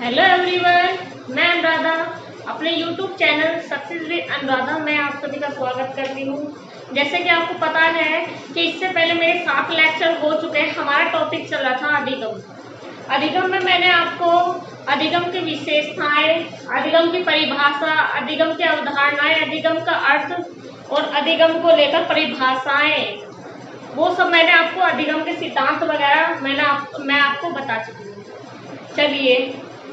Hello everyone, मैं अनुराधा अपने YouTube channel success with Anuradha में आप सभी का स्वागत करती हूँ। जैसे कि आपको पता है कि इससे पहले मेरे 7 लेक्चर हो चुके हैं। हमारा टॉपिक चल रहा था अधिगम। अधिगम में मैंने आपको अधिगम की विशेषताएं, अधिगम की परिभाषा, अधिगम की अवधारणाएं, अधिगम का अर्थ और अधिगम को लेकर परिभाषाएं, वो सब मैंने आपको अधिगम के सिद्धांत वगैरह मैं आपको बता चुकी हूँ। चलिए,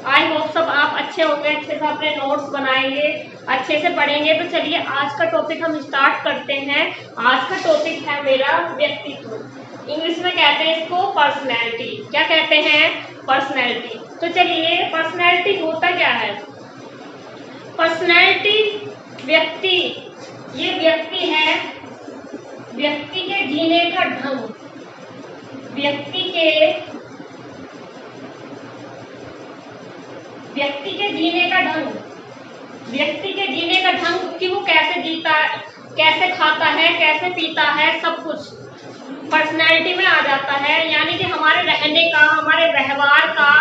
आई होप सब आप अच्छे होंगे, अच्छे से अपने नोट्स बनाएंगे, अच्छे से पढ़ेंगे। तो चलिए आज का टॉपिक हम स्टार्ट करते हैं। आज का टॉपिक है मेरा व्यक्तित्व। इंग्लिश में कहते हैं इसको पर्सनैलिटी। क्या कहते हैं? पर्सनैलिटी। तो चलिए, पर्सनैलिटी होता क्या है? पर्सनैलिटी व्यक्ति, ये व्यक्ति है, व्यक्ति के जीने का ढंग, व्यक्ति के जीने का ढंग, व्यक्ति के जीने का ढंग कि वो कैसे जीता है, कैसे खाता है, कैसे पीता है, सब कुछ पर्सनैलिटी में आ जाता है। यानी कि हमारे रहने का, हमारे व्यवहार का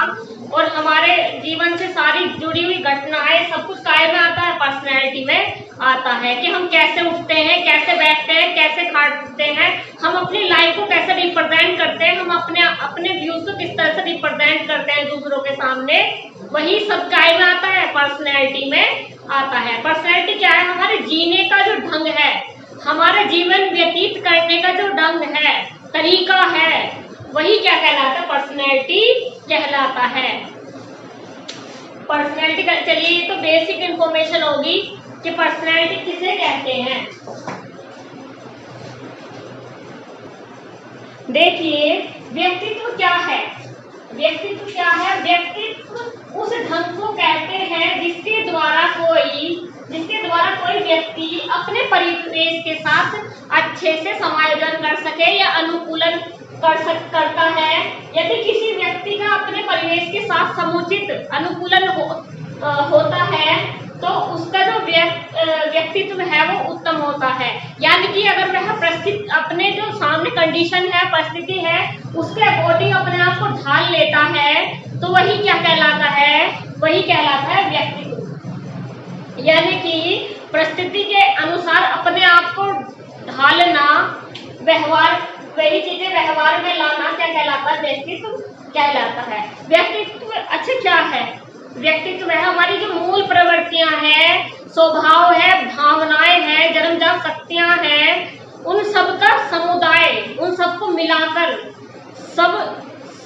और हमारे जीवन से सारी जुड़ी हुई घटनाएं, सब कुछ काय में आता है? पर्सनैलिटी में आता है। कि हम कैसे उठते हैं, कैसे बैठते हैं, कैसे खाते हैं, हम अपनी लाइफ को कैसे रिप्रेजेंट करते हैं, हम अपने व्यूज को किस तरह से रिप्रेजेंट करते हैं दूसरों के सामने, वही सब काय में आता है? पर्सनैलिटी में आता है। पर्सनैलिटी क्या है? हमारे जीने का जो ढंग है, हमारे जीवन व्यतीत करने का जो ढंग है, तरीका है, वही क्या कहलाता है? पर्सनैलिटी कहलाता है। पर्सनैलिटी का चलिए, तो बेसिक इंफॉर्मेशन होगी कि पर्सनैलिटी किसे कहते हैं। देखिए, व्यक्तित्व क्या है? व्यक्तित्व क्या है? व्यक्तित्व उस ढंग को कहते हैं जिसके द्वारा कोई व्यक्ति अपने परिवेश के साथ अच्छे से समायोजन कर सके या अनुकूलन करता है। यदि किसी व्यक्ति का अपने परिवेश के साथ समुचित अनुकूलन होता है तो उसका जो व्यक्तित्व है वो उत्तम होता है। यानी कि अगर वह अपने जो सामने कंडीशन है, परिस्थिति है, उसके अकॉर्डिंग अपने आप को ढाल लेता है, तो वही क्या कहलाता है? वही कहलाता है व्यक्तित्व। यानी कि परिस्थिति के अनुसार अपने आप को ढालना, वही चीजें व्यवहार में लाना क्या कहलाता है? व्यक्तित्व कहलाता है। व्यक्तित्व अच्छा क्या है? व्यक्तित्व है हमारी जो मूल प्रवृत्तियां हैं, स्वभाव है, भावनाएं हैं, जन्मजात शक्तियां हैं, उन सब का समुदाय, उन सबको मिलाकर,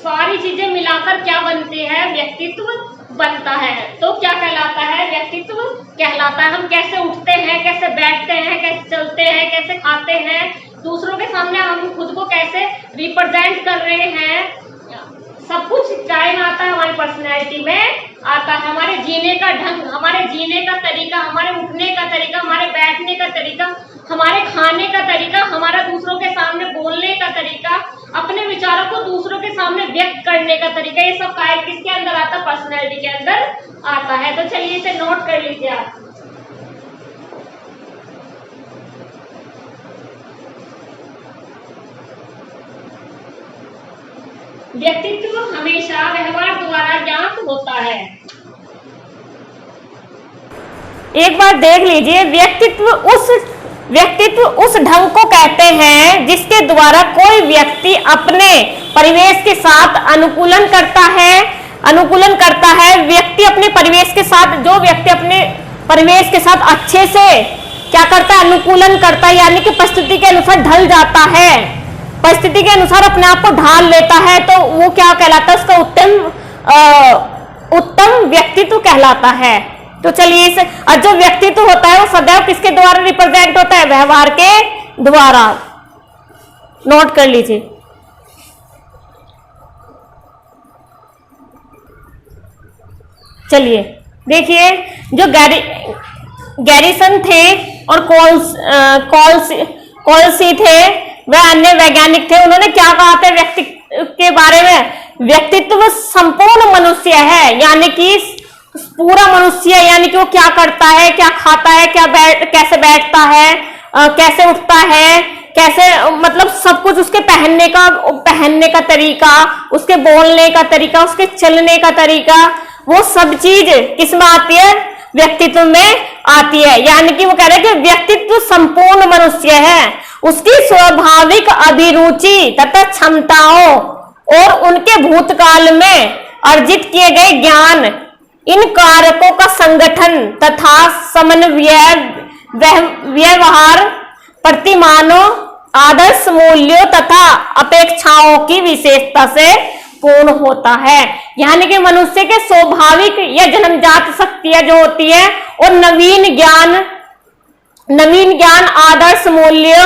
सारी चीजें मिलाकर क्या बनती है? व्यक्तित्व बनता है। तो क्या कहलाता है? व्यक्तित्व कहलाता है। हम कैसे उठते हैं, कैसे बैठते हैं, कैसे चलते हैं, कैसे खाते हैं, दूसरों के सामने हम खुद को कैसे रिप्रेजेंट कर रहे हैं, सब कुछ काय में आता है? हमारी पर्सनैलिटी में आता है। हमारे जीने का ढंग, हमारे जीने का तरीका, हमारे उठने का तरीका, हमारे बैठने का तरीका, हमारे खाने का तरीका, हमारा दूसरों के सामने बोलने का तरीका, अपने विचारों को दूसरों के सामने व्यक्त करने का तरीका, ये सब काय किसके अंदर आता है? पर्सनैलिटी के अंदर आता है। तो चलिए इसे नोट कर लीजिए आप। व्यक्तित्व हमेशा व्यवहार द्वारा ज्ञात होता है। एक बार देख लीजिए, व्यक्तित्व उस ढंग को कहते हैं जिसके द्वारा कोई व्यक्ति अपने परिवेश के साथ अनुकूलन करता है। व्यक्ति अपने परिवेश के साथ, जो व्यक्ति अपने परिवेश के साथ अच्छे से क्या करता है? अनुकूलन करता है। यानी कि परिस्थिति के अनुसार ढल जाता है, परिस्थिति के अनुसार अपने आप को ढाल लेता है, तो वो क्या कहलाता है? उसका उत्तम व्यक्तित्व कहलाता है। तो चलिए, और जो व्यक्तित्व होता है वो सदैव किसके द्वारा रिप्रेजेंट होता है? व्यवहार के द्वारा। नोट कर लीजिए। चलिए देखिए, जो गैरिसन थे और कॉल्सी थे, वह अन्य वैज्ञानिक थे। उन्होंने क्या कहा था व्यक्ति के बारे में? व्यक्तित्व संपूर्ण मनुष्य है। यानी कि पूरा मनुष्य, यानी कि वो क्या करता है, क्या खाता है, कैसे बैठता है, कैसे उठता है, कैसे, मतलब सब कुछ, उसके पहनने का तरीका, उसके बोलने का तरीका, उसके चलने का तरीका, वो सब चीज किसमें आती है? व्यक्तित्व में आती है। यानी कि वो कह रहे हैं कि व्यक्तित्व संपूर्ण मनुष्य है, उसकी स्वाभाविक अभिरुचि तथा क्षमताओं और उनके भूतकाल में अर्जित किए गए ज्ञान, इन कारकों का संगठन तथा समन्वय व्यवहार प्रतिमानों, आदर्श मूल्यों तथा अपेक्षाओं की विशेषता से पूर्ण होता है। यानी कि मनुष्य के स्वाभाविक या जन्मजात शक्तियां जो होती है और नवीन ज्ञान, आदर्श मूल्य,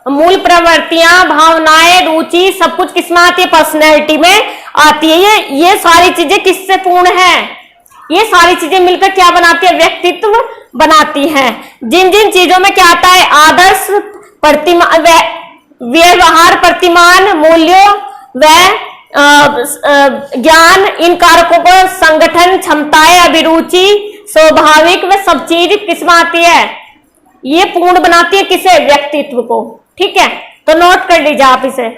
मूल प्रवृत्तियां, भावनाएं, रुचि, सब कुछ किसमें आती है? पर्सनैलिटी में आती है। ये सारी चीजें किससे पूर्ण है? ये सारी चीजें मिलकर क्या बनाती है? व्यक्तित्व बनाती हैं। जिन जिन चीजों में क्या आता है? आदर्श, व्यवहार, प्रतिमान, मूल्यों व ज्ञान, इन कारकों को संगठन, क्षमताएं, अभिरुचि, स्वाभाविक व सब चीज किसमें आती है? ये पूर्ण बनाती है किसे? व्यक्तित्व को। ठीक है, तो नोट कर लीजिए आप इसे।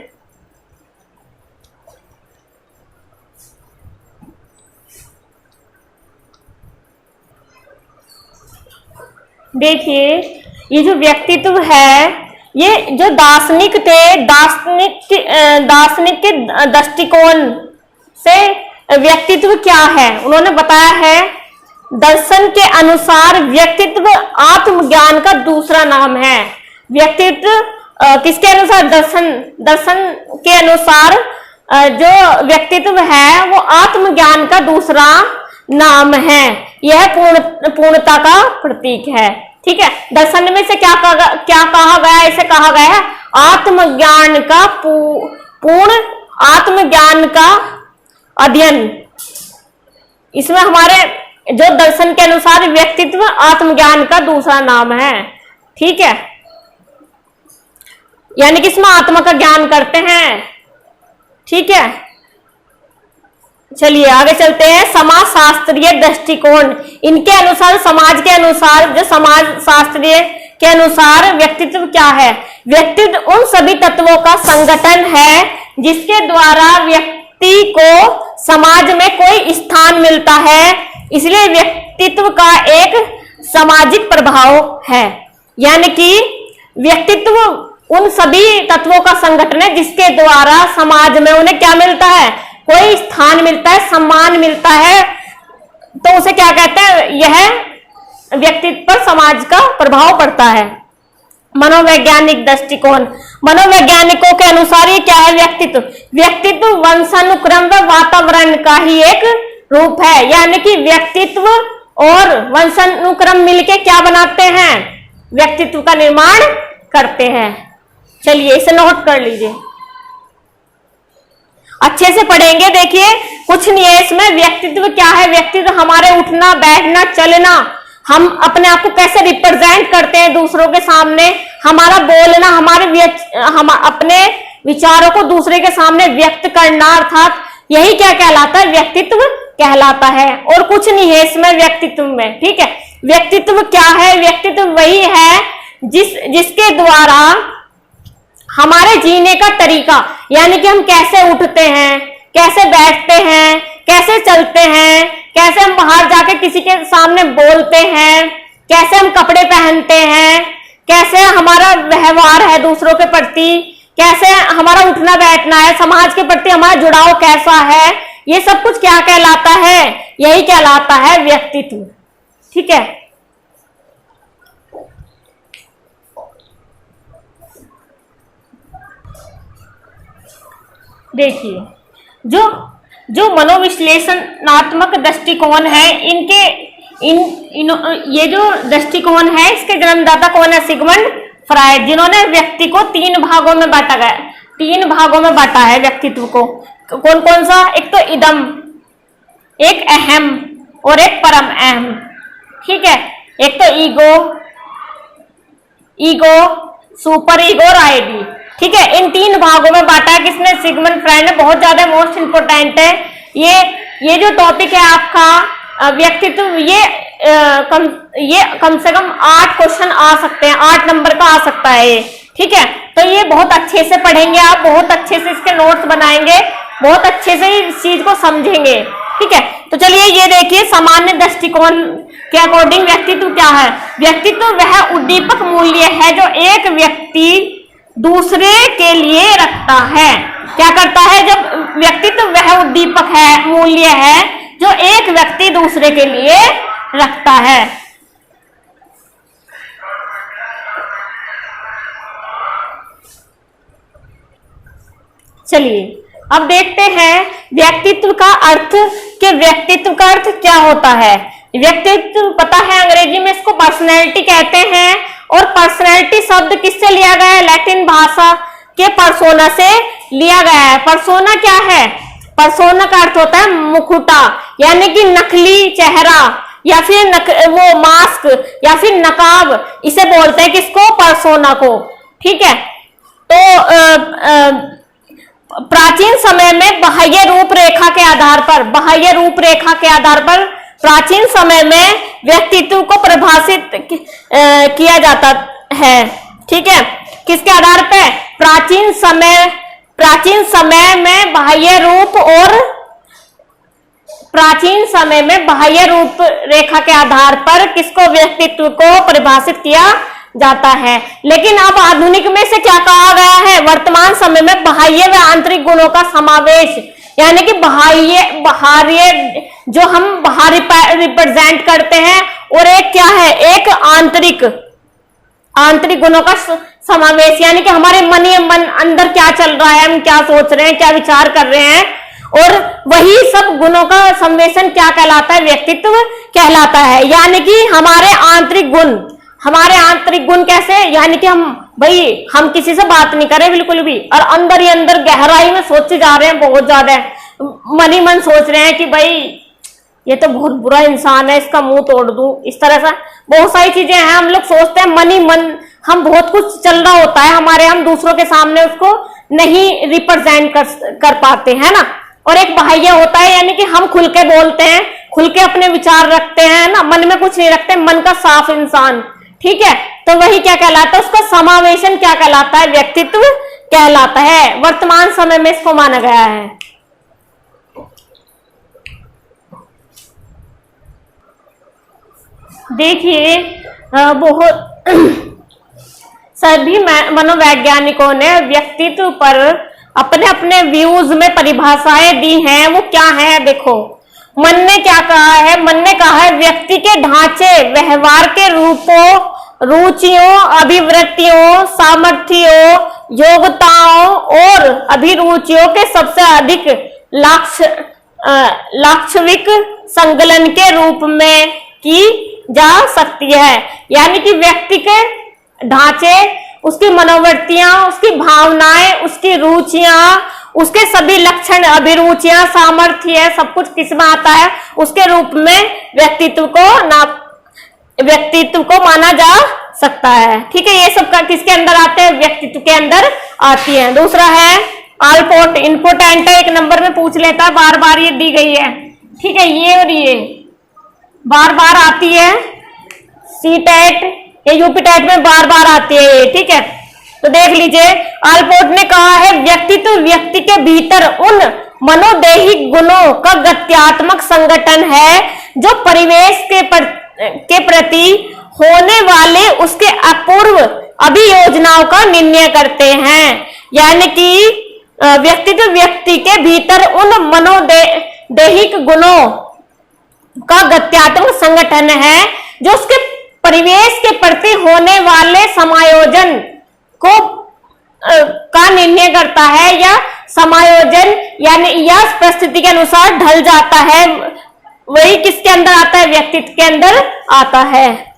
देखिए, ये जो व्यक्तित्व है, ये जो दार्शनिक थे, दार्शनिक के दृष्टिकोण से व्यक्तित्व क्या है उन्होंने बताया है। दर्शन के अनुसार व्यक्तित्व आत्मज्ञान का दूसरा नाम है। व्यक्तित्व किसके अनुसार? दर्शन के अनुसार जो व्यक्तित्व है वो आत्मज्ञान का दूसरा नाम है। यह पूर्णता का प्रतीक है। ठीक है, दर्शन में से क्या कहा गया? इसे कहा गया है आत्मज्ञान का आत्मज्ञान का अध्ययन। इसमें हमारे जो दर्शन के अनुसार व्यक्तित्व आत्मज्ञान का दूसरा नाम है। ठीक है, यानी कि इसमें आत्मा का ज्ञान करते हैं। ठीक है, चलिए आगे चलते हैं। समाज शास्त्रीय दृष्टिकोण, इनके अनुसार, समाज के अनुसार, जो समाज शास्त्रीय के अनुसार व्यक्तित्व क्या है? व्यक्तित्व उन सभी तत्वों का संगठन है जिसके द्वारा व्यक्ति को समाज में कोई स्थान मिलता है। इसलिए व्यक्तित्व का एक सामाजिक प्रभाव है। यानी कि व्यक्तित्व उन सभी तत्वों का संगठन है जिसके द्वारा समाज में उन्हें क्या मिलता है? कोई स्थान मिलता है, सम्मान मिलता है। तो उसे क्या कहते हैं? यह व्यक्तित्व पर समाज का प्रभाव पड़ता है। मनोवैज्ञानिक दृष्टिकोण, मनोवैज्ञानिकों के अनुसार ये क्या है? व्यक्तित्व वंशानुक्रम व वातावरण का ही एक रूप है। यानी कि व्यक्तित्व और वंशानुक्रम मिलके क्या बनाते हैं? व्यक्तित्व का निर्माण करते हैं। चलिए इसे नोट कर लीजिए, अच्छे से पढ़ेंगे। देखिए, कुछ नहीं है इसमें। व्यक्तित्व क्या है? व्यक्तित्व हमारे उठना, बैठना, चलना, हम अपने आप को कैसे रिप्रेजेंट करते हैं दूसरों के सामने, हमारा बोलना, हम अपने विचारों को दूसरे के सामने व्यक्त करना, अर्थात यही क्या कहलाता है? व्यक्तित्व कहलाता है। और कुछ नहीं है इसमें व्यक्तित्व में। ठीक है, व्यक्तित्व क्या है? व्यक्तित्व वही है जिसके द्वारा हमारे जीने का तरीका, यानी कि हम कैसे उठते हैं, कैसे बैठते हैं, कैसे चलते हैं, कैसे हम बाहर जाके किसी के सामने बोलते हैं, कैसे हम कपड़े पहनते हैं, कैसे हमारा व्यवहार है दूसरों के प्रति, कैसे हमारा उठना बैठना है, समाज के प्रति हमारा जुड़ाव कैसा है, ये सब कुछ क्या कहलाता है? यही कहलाता है व्यक्तित्व। ठीक है, देखिए, जो मनोविश्लेषणात्मक दृष्टिकोण है, ये जो दृष्टिकोण है, इसके जन्मदाता कौन है? सिगमंड फ्रायड, जिन्होंने व्यक्ति को तीन भागों में बांटा है व्यक्तित्व को। कौन कौन सा? एक तो इदम, एक अहम और एक परम अहम। ठीक है, एक तो ईगो, सुपर ईगो और आईडी। ठीक है, इन तीन भागों में बांटा है किसने? सिगमंड फ्रायड ने। बहुत ज्यादा मोस्ट इंपोर्टेंट है ये जो टॉपिक है आपका व्यक्तित्व, ये कम से कम 8 क्वेश्चन आ सकते हैं, 8 नंबर का आ सकता है ये। ठीक है, तो ये बहुत अच्छे से पढ़ेंगे आप, बहुत अच्छे से इसके नोट्स बनाएंगे, बहुत अच्छे से इस चीज को समझेंगे। ठीक है, तो चलिए ये देखिए, सामान्य दृष्टिकोण के अकॉर्डिंग व्यक्तित्व क्या है। व्यक्तित्व वह उद्दीपक मूल्य है जो एक व्यक्ति दूसरे के लिए रखता है। क्या करता है? जब व्यक्तित्व वह उद्दीपक है, मूल्य है जो एक व्यक्ति दूसरे के लिए रखता है। चलिए अब देखते हैं व्यक्तित्व का अर्थ, कि व्यक्तित्व का अर्थ क्या होता है। व्यक्तित्व पता है अंग्रेजी में इसको पर्सनैलिटी कहते हैं, और पर्सनैलिटी शब्द किससे लिया गया है? लैटिन भाषा के पर्सोना से लिया गया है। पर्सोना क्या है? पर्सोना का अर्थ होता है मुखौटा, यानी कि नकली चेहरा या फिर वो मास्क या फिर नकाब, इसे बोलते हैं किसको? पर्सोना को। ठीक है, तो प्राचीन समय में बाह्य रूपरेखा के आधार पर प्राचीन समय में व्यक्तित्व को परिभाषित किया जाता है। ठीक है, किसके आधार पे? प्राचीन समय में बाह्य रूप रेखा के आधार पर किसको? व्यक्तित्व को परिभाषित किया जाता है। लेकिन अब आधुनिक में से क्या कहा गया है? वर्तमान समय में बाह्य व आंतरिक गुणों का समावेश, यानी कि बाहरी जो हम बाहर रिप्रेजेंट करते हैं, और एक क्या है? एक आंतरिक गुणों का समावेश, यानी कि हमारे मन अंदर क्या चल रहा है, हम क्या सोच रहे हैं, क्या विचार कर रहे हैं, और वही सब गुणों का सम्मेलन क्या कहलाता है? व्यक्तित्व कहलाता है। यानी कि हमारे आंतरिक गुण कैसे? यानी कि हम किसी से बात नहीं कर रहे बिल्कुल भी, और अंदर ही अंदर गहराई में सोचे जा रहे हैं, बहुत ज्यादा मन ही मन सोच रहे हैं कि भाई ये तो बहुत बुरा इंसान है, इसका मुंह तोड़ दूं, इस तरह से बहुत सारी चीजें हैं। हम लोग सोचते हैं मन ही मन, हम बहुत कुछ चल रहा होता है हमारे, हम दूसरों के सामने उसको नहीं रिप्रेजेंट कर पाते हैं ना। और एक बाह्य होता है, यानी कि हम खुल के बोलते हैं, खुल के अपने विचार रखते हैं ना, मन में कुछ नहीं रखते, मन का साफ इंसान। ठीक है, तो वही क्या कहलाता है? उसका समावेशन क्या कहलाता है? व्यक्तित्व कहलाता है। वर्तमान समय में इसको माना गया है। देखिए बहुत सभी मनोवैज्ञानिकों ने व्यक्तित्व पर अपने अपने व्यूज में परिभाषाएं दी हैं। वो क्या है? देखो, मन ने क्या कहा है? मन ने कहा है व्यक्ति के ढांचे, व्यवहार के रूपों, रुचियों, अभिवृत्तियों, सामर्थ्यों, योग्यताओं और अभिरुचियों के सबसे अधिक लाक्षणिक संकलन के रूप में की जा सकती है। यानी कि व्यक्ति के ढांचे, उसकी मनोवृत्तियां, उसकी भावनाएं, उसकी रुचियां, उसके सभी लक्षण, अभिरुचियां, सामर्थ्य, सब कुछ किसमें आता है? उसके रूप में व्यक्तित्व को माना जा सकता है। ठीक है, ये सब का किसके अंदर आते हैं? व्यक्तित्व के अंदर आती है। दूसरा है अल्पोर्ट, इम्पोर्टेंट है, एक नंबर में पूछ लेता है, बार बार ये दी गई है। ठीक है, ये और ये बार बार आती है, सीटेट या यूपीटेट में बार बार आती है ये। ठीक है, तो देख लीजिए, अल्पोर्ट ने कहा है व्यक्तित्व व्यक्ति के भीतर उन मनोदैहिक गुणों का गत्यात्मक संगठन है जो परिवेश के प्रति होने वाले उसके अपूर्व अभियोजनाओं का निर्णय करते हैं। यानी कि व्यक्तित्व व्यक्ति के भीतर उन मनोदैहिक गुणों का गत्यात्मक संगठन है जो उसके परिवेश के प्रति होने वाले समायोजन को का निर्णय करता है, या समायोजन यानी यह परिस्थिति के अनुसार ढल जाता है। वही किसके अंदर आता है? व्यक्तित्व के अंदर आता है।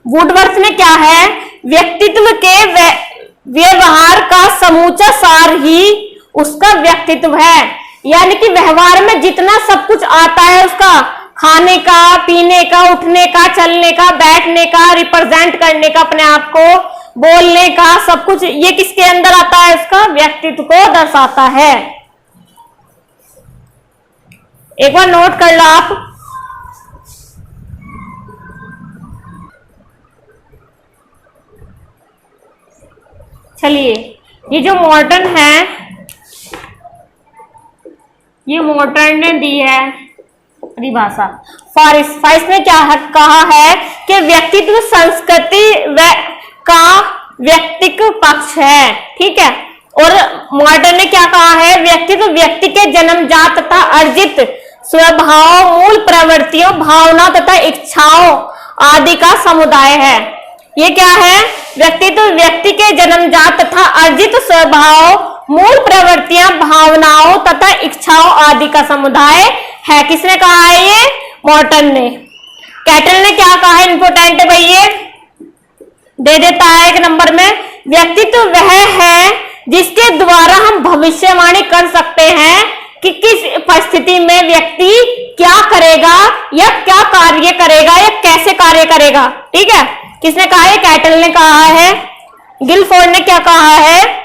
वुडवर्थ ने क्या है? व्यक्तित्व के व्यवहार का समूचा सार ही उसका व्यक्तित्व है। यानी कि व्यवहार में जितना सब कुछ आता है, उसका खाने का, पीने का, उठने का, चलने का, बैठने का, रिप्रेजेंट करने का, अपने आप को बोलने का, सब कुछ ये किसके अंदर आता है? उसका व्यक्तित्व को दर्शाता है। एक बार नोट कर लो आप। चलिए, ये जो मॉडर्न है, ये मॉडर्न ने दी है परिभाषा। फॉरिस ने क्या कहा है कि व्यक्तित्व संस्कृति का व्यक्तिक पक्ष है, ठीक है। और मॉर्टन ने क्या कहा है, व्यक्तित्व व्यक्ति के जन्मजात तथा अर्जित स्वभाव, मूल प्रवृत्तियों, भावनाओं तथा इच्छाओं आदि का समुदाय है। ये क्या है, व्यक्तित्व व्यक्ति के जन्मजात तथा अर्जित स्वभाव, मूल प्रवृत्तियां, भावनाओं तथा इच्छाओं आदि का समुदाय है। किसने कहा है ये, मॉर्टन ने। कैटल ने क्या कहा है, इंपोर्टेंट है भाई, ये दे देता है एक नंबर में, व्यक्तित्व वह है जिसके द्वारा हम भविष्यवाणी कर सकते हैं कि किस परिस्थिति में व्यक्ति क्या करेगा या क्या कार्य करेगा या कैसे कार्य करेगा, ठीक है। किसने कहा है, कैटल ने कहा है। गिलफोर्ड ने क्या कहा है,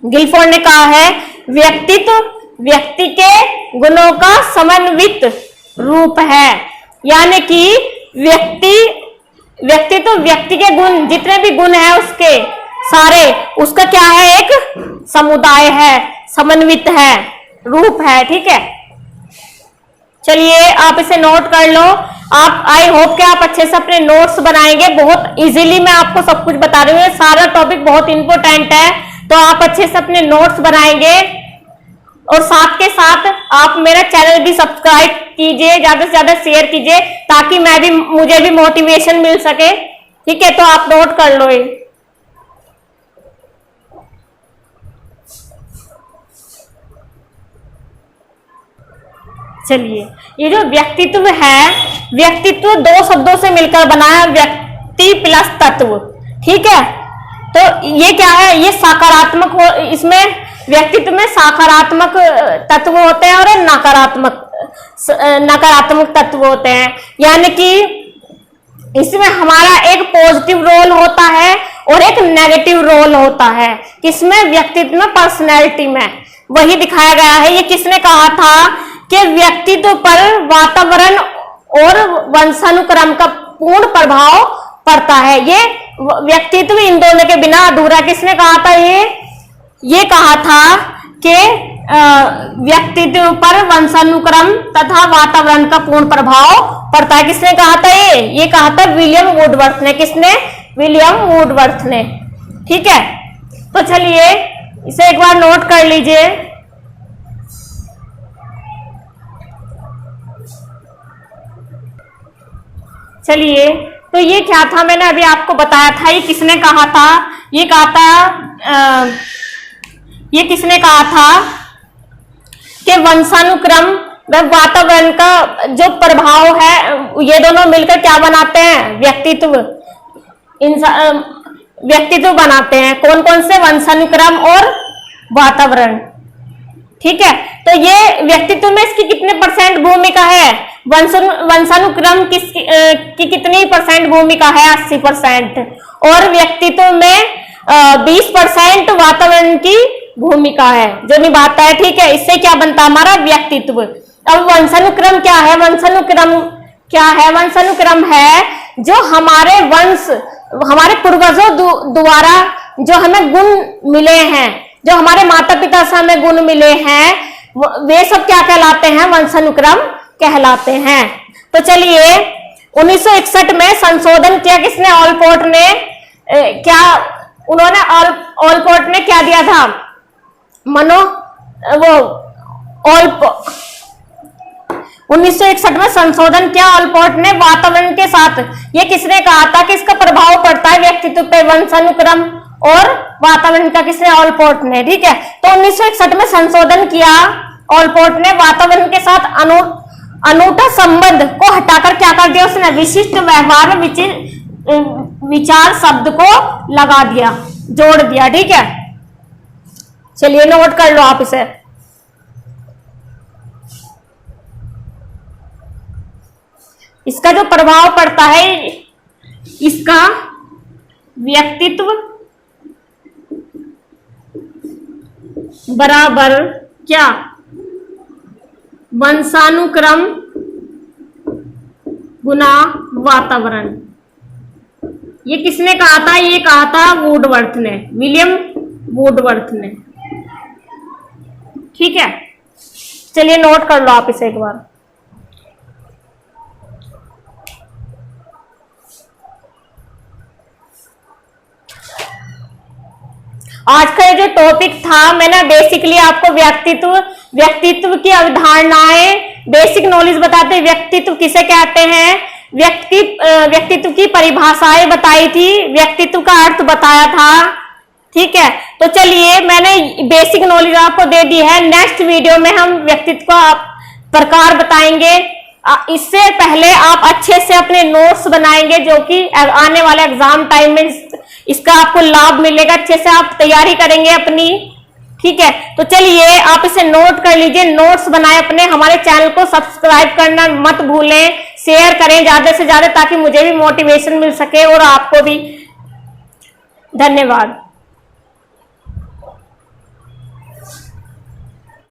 गिलफोर्ड ने कहा है व्यक्तित्व व्यक्ति के गुणों का समन्वित रूप है, यानी कि व्यक्तित्व व्यक्ति के गुण, जितने भी गुण हैं उसके सारे, उसका क्या है, एक समुदाय है, समन्वित है, रूप है, ठीक है। चलिए आप इसे नोट कर लो। आप, आई होप कि आप अच्छे से अपने नोट्स बनाएंगे। बहुत इजीली मैं आपको सब कुछ बता रही हूँ, सारा टॉपिक बहुत इंपॉर्टेंट है, तो आप अच्छे से अपने नोट्स बनाएंगे। और साथ के साथ आप मेरा चैनल भी सब्सक्राइब कीजिए, ज्यादा से ज्यादा शेयर कीजिए, ताकि मुझे भी मोटिवेशन मिल सके, ठीक है। तो आप नोट कर लो ये। चलिए, ये जो व्यक्तित्व है, व्यक्तित्व दो शब्दों से मिलकर बना है, व्यक्ति प्लस तत्व, ठीक है। तो ये क्या है, ये सकारात्मक इसमें व्यक्तित्व में सकारात्मक तत्व होते हैं और नकारात्मक तत्व होते हैं, यानी कि इसमें हमारा एक पॉजिटिव रोल होता है और एक नेगेटिव रोल होता है। किसमें, व्यक्तित्व में, पर्सनैलिटी में, वही दिखाया गया है। ये किसने कहा था कि व्यक्तित्व पर वातावरण और वंशानुक्रम का पूर्ण प्रभाव पड़ता है। ये व्यक्तित्व इन दोनों के बिना अधूरा। किसने कहा था ये कहा था कि व्यक्तित्व पर वंशानुक्रम तथा वातावरण का पूर्ण प्रभाव पड़ता है। किसने कहा था ये कहा था विलियम वुडवर्थ ने। किसने, विलियम वुडवर्थ ने, ठीक है। तो चलिए इसे एक बार नोट कर लीजिए। चलिए, तो ये क्या था, मैंने अभी आपको बताया था, ये किसने कहा था, ये किसने कहा था कि वंशानुक्रम व वातावरण का जो प्रभाव है, ये दोनों मिलकर क्या बनाते हैं, व्यक्तित्व बनाते हैं। कौन कौन से, वंशानुक्रम और वातावरण, ठीक है। तो ये व्यक्तित्व में इसकी कितने परसेंट भूमिका है, वंशानुक्रम की कितनी परसेंट भूमिका है, 80%, और व्यक्तित्व में 20% वातावरण की भूमिका है जो निभाता है, ठीक है। इससे क्या बनता है, हमारा व्यक्तित्व। अब वंशानुक्रम क्या है, वंशानुक्रम है जो हमारे हमारे पूर्वजों द्वारा जो हमें गुण मिले हैं, जो हमारे माता पिता से हमें गुण मिले हैं, वे सब क्या कहलाते हैं, वंशानुक्रम कहलाते हैं। तो चलिए 1961 में संशोधन किया किसने, ऑलपोर्ट ने। ऑलपोर्ट ने क्या दिया था, 1961 में संशोधन किया ऑलपोर्ट ने वातावरण के साथ। ये किसने कहा था कि इसका प्रभाव पड़ता है व्यक्तित्व पे, वंशानुक्रम और वातावरण का, किसने, ऑलपोर्ट ने, ठीक है। तो 1961 में संशोधन किया ऑलपोर्ट ने, वातावरण के साथ अनूठा संबंध को हटाकर क्या कर दिया उसने, विशिष्ट व्यवहार विचार शब्द को लगा दिया, जोड़ दिया, ठीक है। चलिए नोट कर लो आप इसे। इसका जो प्रभाव पड़ता है, इसका व्यक्तित्व बराबर क्या, वंशानुक्रम गुना वातावरण। ये किसने कहा था, ये कहा था वुडवर्थ ने, विलियम वुडवर्थ ने, ठीक है। चलिए नोट कर लो आप इसे एक बार। आज का ये जो टॉपिक था, मैंने बेसिकली आपको व्यक्तित्व की अवधारणाएं, बेसिक नॉलेज बताते, व्यक्तित्व किसे कहते हैं, व्यक्तित्व की परिभाषाएं बताई थी, व्यक्तित्व का अर्थ बताया था। ठीक है, तो चलिए मैंने बेसिक नॉलेज आपको दे दी है। नेक्स्ट वीडियो में हम व्यक्तित्व का प्रकार बताएंगे। इससे पहले आप अच्छे से अपने नोट्स बनाएंगे, जो कि आने वाले एग्जाम टाइम में इसका आपको लाभ मिलेगा। अच्छे से आप तैयारी करेंगे अपनी। ठीक है, तो चलिए आप इसे नोट कर लीजिए, नोट्स बनाए अपने। हमारे चैनल को सब्सक्राइब करना मत भूलें, शेयर करें ज्यादा से ज्यादा, ताकि मुझे भी मोटिवेशन मिल सके और आपको भी। धन्यवाद।